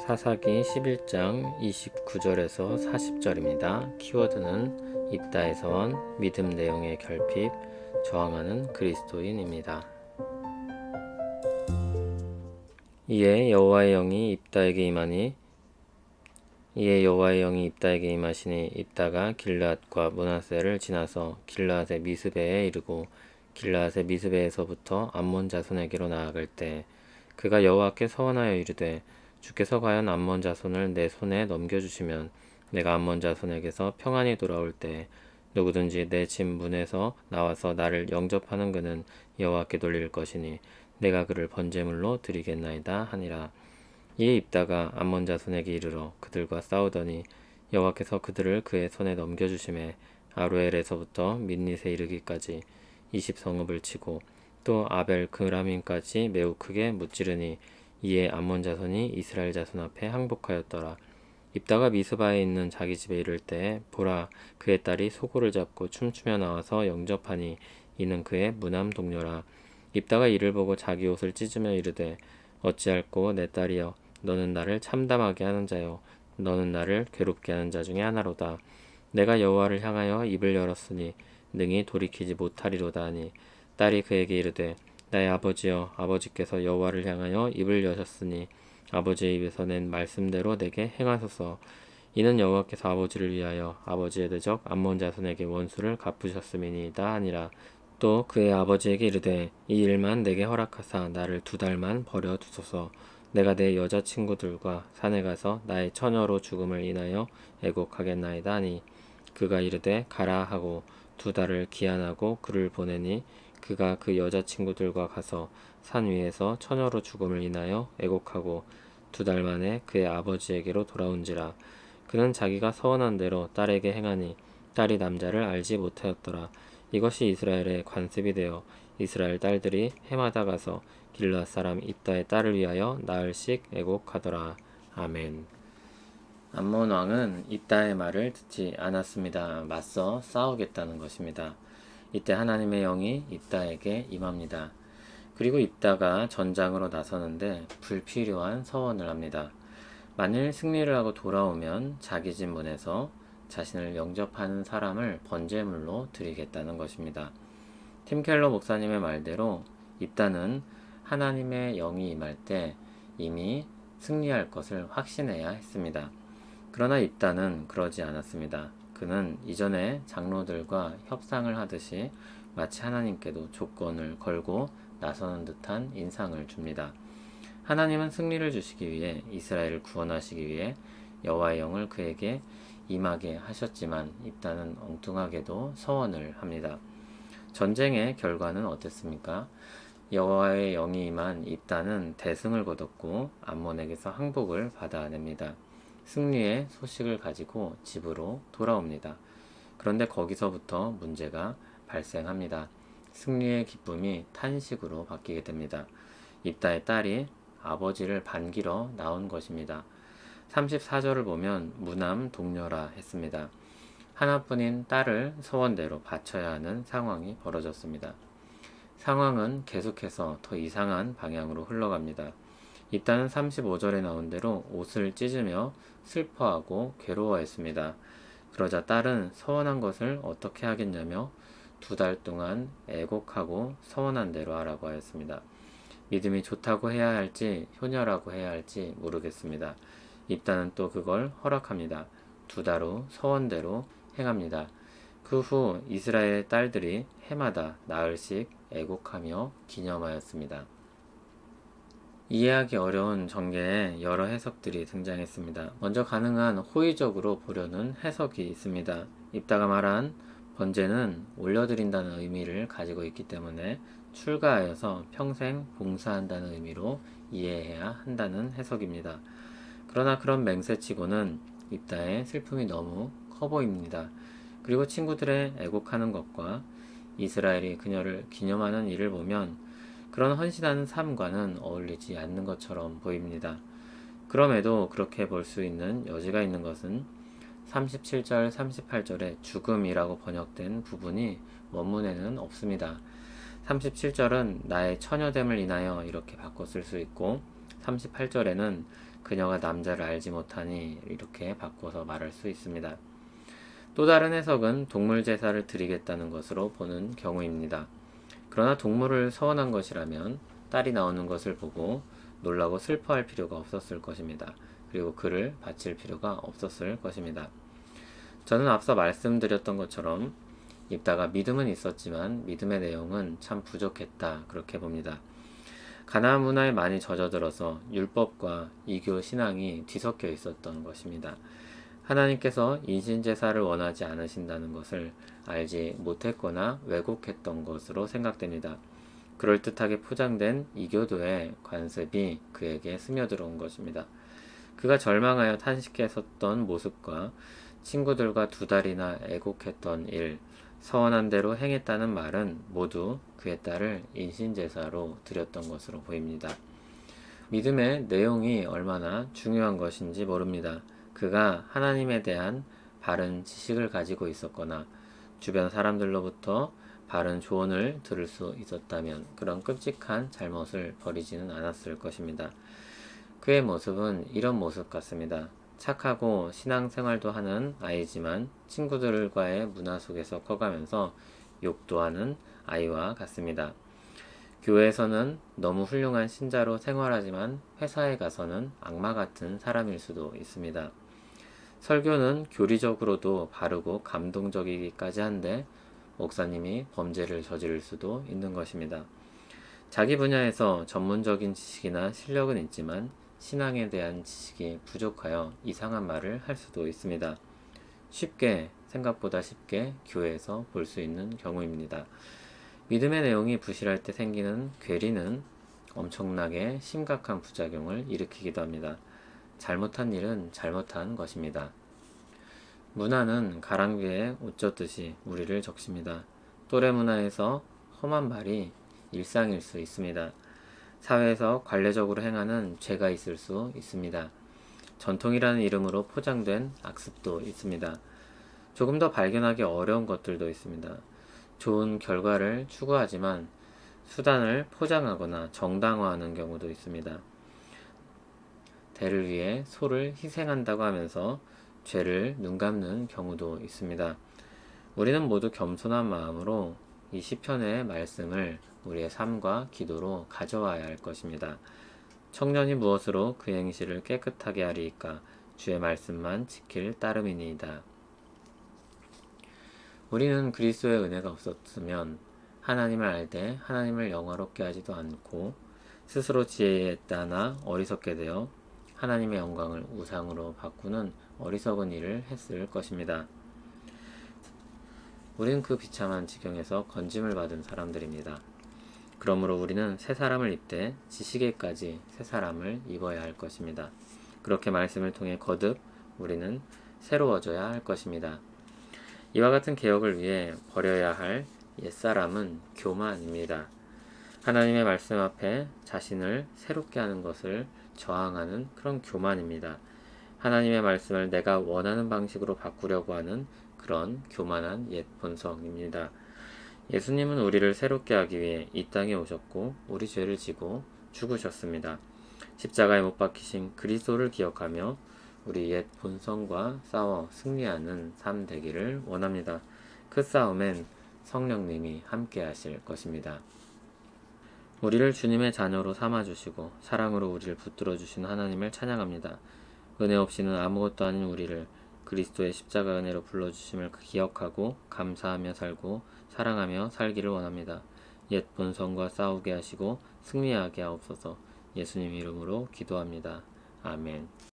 사사기 11장 29절에서 40절입니다. 키워드는 입다에서 온 믿음 내용의 결핍, 저항하는 그리스도인입니다. 이에 여호와의 영이 입다에게 임하시니 입다가 길르앗과 므낫세를 지나서 길르앗의 미스베에 이르고 길르앗의 미스베에서부터 암몬 자손에게로 나아갈 때 그가 여호와께 서원하여 이르되 주께서 과연 암몬 자손을 내 손에 넘겨주시면 내가 암몬 자손에게서 평안히 돌아올 때 누구든지 내 집 문에서 나와서 나를 영접하는 그는 여호와께 돌릴 것이니 내가 그를 번제물로 드리겠나이다 하니라. 이에 입다가 암몬 자손에게 이르러 그들과 싸우더니 여호와께서 그들을 그의 손에 넘겨주심에 아로엘에서부터 민닛에 이르기까지 20성읍을 치고 또 아벨 그라밈까지 매우 크게 무찌르니 이에 암몬 자손이 이스라엘 자손 앞에 항복하였더라. 입다가 미스바에 있는 자기 집에 이를 때 보라 그의 딸이 소고를 잡고 춤추며 나와서 영접하니 이는 그의 무남 동료라. 입다가 이를 보고 자기 옷을 찢으며 이르되 어찌할꼬 내 딸이여 너는 나를 참담하게 하는 자요 너는 나를 괴롭게 하는 자 중에 하나로다. 내가 여호와를 향하여 입을 열었으니 능히 돌이키지 못하리로다 하니 딸이 그에게 이르되 나의 아버지여 아버지께서 여호와를 향하여 입을 여셨으니 아버지의 입에서 낸 말씀대로 내게 행하소서. 이는 여호와께서 아버지를 위하여 아버지의 대적 암몬 자손에게 원수를 갚으셨음이니이다 하니라. 또 그의 아버지에게 이르되 이 일만 내게 허락하사 나를 2달만 버려 두소서. 내가 내 여자친구들과 산에 가서 나의 처녀로 죽음을 인하여 애곡하겠나이다 하니 그가 이르되 가라 하고 2달을 기한하고 그를 보내니 그가 그 여자친구들과 가서 산 위에서 처녀로 죽음을 인하여 애곡하고 2달 만에 그의 아버지에게로 돌아온지라. 그는 자기가 서원한 대로 딸에게 행하니 딸이 남자를 알지 못하였더라. 이것이 이스라엘의 관습이 되어 이스라엘 딸들이 해마다 가서 길르앗 사람 입다의 딸을 위하여 나흘씩 애곡하더라. 아멘. 암몬 왕은 입다의 말을 듣지 않았습니다. 맞서 싸우겠다는 것입니다. 이때 하나님의 영이 입다에게 임합니다. 그리고 입다가 전장으로 나서는데 불필요한 서원을 합니다. 만일 승리를 하고 돌아오면 자기 집 문에서 자신을 영접하는 사람을 번제물로 드리겠다는 것입니다. 팀 켈러 목사님의 말대로 입다는 하나님의 영이 임할 때 이미 승리할 것을 확신해야 했습니다. 그러나 입다는 그러지 않았습니다. 그는 이전에 장로들과 협상을 하듯이 마치 하나님께도 조건을 걸고 나서는 듯한 인상을 줍니다. 하나님은 승리를 주시기 위해 이스라엘을 구원하시기 위해 여호와의 영을 그에게 임하게 하셨지만 입다는 엉뚱하게도 서원을 합니다. 전쟁의 결과는 어땠습니까? 여호와의 영이 임한 입다는 대승을 거뒀고 암몬에게서 항복을 받아냅니다. 승리의 소식을 가지고 집으로 돌아옵니다. 그런데 거기서부터 문제가 발생합니다. 승리의 기쁨이 탄식으로 바뀌게 됩니다. 입다의 딸이 아버지를 반기러 나온 것입니다. 34절을 보면 무남 동료라 했습니다. 하나뿐인 딸을 서원대로 바쳐야 하는 상황이 벌어졌습니다. 상황은 계속해서 더 이상한 방향으로 흘러갑니다. 입다는 35절에 나온 대로 옷을 찢으며 슬퍼하고 괴로워했습니다. 그러자 딸은 서원한 것을 어떻게 하겠냐며 2달 동안 애곡하고 서원한 대로 하라고 하였습니다. 믿음이 좋다고 해야 할지 효녀라고 해야 할지 모르겠습니다. 입다는 또 그걸 허락합니다. 2달 후 서원대로 행합니다. 그 후 이스라엘 딸들이 해마다 나흘씩 애곡하며 기념하였습니다. 이해하기 어려운 전개에 여러 해석들이 등장했습니다. 먼저 가능한 호의적으로 보려는 해석이 있습니다. 입다가 말한 번제는 올려드린다는 의미를 가지고 있기 때문에 출가하여서 평생 봉사한다는 의미로 이해해야 한다는 해석입니다. 그러나 그런 맹세치고는 입다의 슬픔이 너무 커 보입니다. 그리고 친구들의 애곡하는 것과 이스라엘이 그녀를 기념하는 일을 보면 그런 헌신하는 삶과는 어울리지 않는 것처럼 보입니다. 그럼에도 그렇게 볼 수 있는 여지가 있는 것은 37절, 38절에 죽음이라고 번역된 부분이 원문에는 없습니다. 37절은 나의 처녀됨을 인하여 이렇게 바꿨을 수 있고 38절에는 그녀가 남자를 알지 못하니 이렇게 바꿔서 말할 수 있습니다. 또 다른 해석은 동물 제사를 드리겠다는 것으로 보는 경우입니다. 그러나 동물을 서원한 것이라면 딸이 나오는 것을 보고 놀라고 슬퍼할 필요가 없었을 것입니다. 그리고 그를 바칠 필요가 없었을 것입니다. 저는 앞서 말씀드렸던 것처럼 입다가 믿음은 있었지만 믿음의 내용은 참 부족했다, 그렇게 봅니다. 가나안 문화에 많이 젖어들어서 율법과 이교 신앙이 뒤섞여 있었던 것입니다. 하나님께서 인신제사를 원하지 않으신다는 것을 알지 못했거나 왜곡했던 것으로 생각됩니다. 그럴듯하게 포장된 이교도의 관습이 그에게 스며들어온 것입니다. 그가 절망하여 탄식했었던 모습과 친구들과 2달이나 애곡했던 일, 서원한 대로 행했다는 말은 모두 그의 딸을 인신제사로 드렸던 것으로 보입니다. 믿음의 내용이 얼마나 중요한 것인지 모릅니다. 그가 하나님에 대한 바른 지식을 가지고 있었거나 주변 사람들로부터 바른 조언을 들을 수 있었다면 그런 끔찍한 잘못을 벌이지는 않았을 것입니다. 그의 모습은 이런 모습 같습니다. 착하고 신앙생활도 하는 아이지만 친구들과의 문화 속에서 커가면서 욕도 하는 아이와 같습니다. 교회에서는 너무 훌륭한 신자로 생활하지만 회사에 가서는 악마 같은 사람일 수도 있습니다. 설교는 교리적으로도 바르고 감동적이기까지 한데 목사님이 범죄를 저지를 수도 있는 것입니다. 자기 분야에서 전문적인 지식이나 실력은 있지만 신앙에 대한 지식이 부족하여 이상한 말을 할 수도 있습니다. 생각보다 쉽게 교회에서 볼 수 있는 경우입니다. 믿음의 내용이 부실할 때 생기는 괴리는 엄청나게 심각한 부작용을 일으키기도 합니다. 잘못한 일은 잘못한 것입니다. 문화는 가랑비에 옷 젖듯이 우리를 적십니다. 또래 문화에서 험한 말이 일상일 수 있습니다. 사회에서 관례적으로 행하는 죄가 있을 수 있습니다. 전통이라는 이름으로 포장된 악습도 있습니다. 조금 더 발견하기 어려운 것들도 있습니다. 좋은 결과를 추구하지만 수단을 포장하거나 정당화하는 경우도 있습니다. 대를 위해 소를 희생한다고 하면서 죄를 눈감는 경우도 있습니다. 우리는 모두 겸손한 마음으로 이 시편의 말씀을 우리의 삶과 기도로 가져와야 할 것입니다. 청년이 무엇으로 그 행실을 깨끗하게 하리이까? 주의 말씀만 지킬 따름이니이다. 우리는 그리스도의 은혜가 없었으면 하나님을 알되 하나님을 영화롭게 하지도 않고 스스로 지혜에 따나 어리석게 되어 하나님의 영광을 우상으로 바꾸는 어리석은 일을 했을 것입니다. 우리는 그 비참한 지경에서 건짐을 받은 사람들입니다. 그러므로 우리는 새 사람을 입되 지식에까지 새 사람을 입어야 할 것입니다. 그렇게 말씀을 통해 거듭 우리는 새로워져야 할 것입니다. 이와 같은 개혁을 위해 버려야 할 옛사람은 교만입니다. 하나님의 말씀 앞에 자신을 새롭게 하는 것을 저항하는 그런 교만입니다. 하나님의 말씀을 내가 원하는 방식으로 바꾸려고 하는 그런 교만한 옛 본성입니다. 예수님은 우리를 새롭게 하기 위해 이 땅에 오셨고 우리 죄를 지고 죽으셨습니다. 십자가에 못 박히신 그리스도를 기억하며 우리 옛 본성과 싸워 승리하는 삶 되기를 원합니다. 그 싸움엔 성령님이 함께 하실 것입니다. 우리를 주님의 자녀로 삼아주시고 사랑으로 우리를 붙들어 주시는 하나님을 찬양합니다. 은혜 없이는 아무것도 아닌 우리를 그리스도의 십자가 은혜로 불러주심을 기억하고 감사하며 살고 사랑하며 살기를 원합니다. 옛 본성과 싸우게 하시고 승리하게 하옵소서. 예수님 이름으로 기도합니다. 아멘.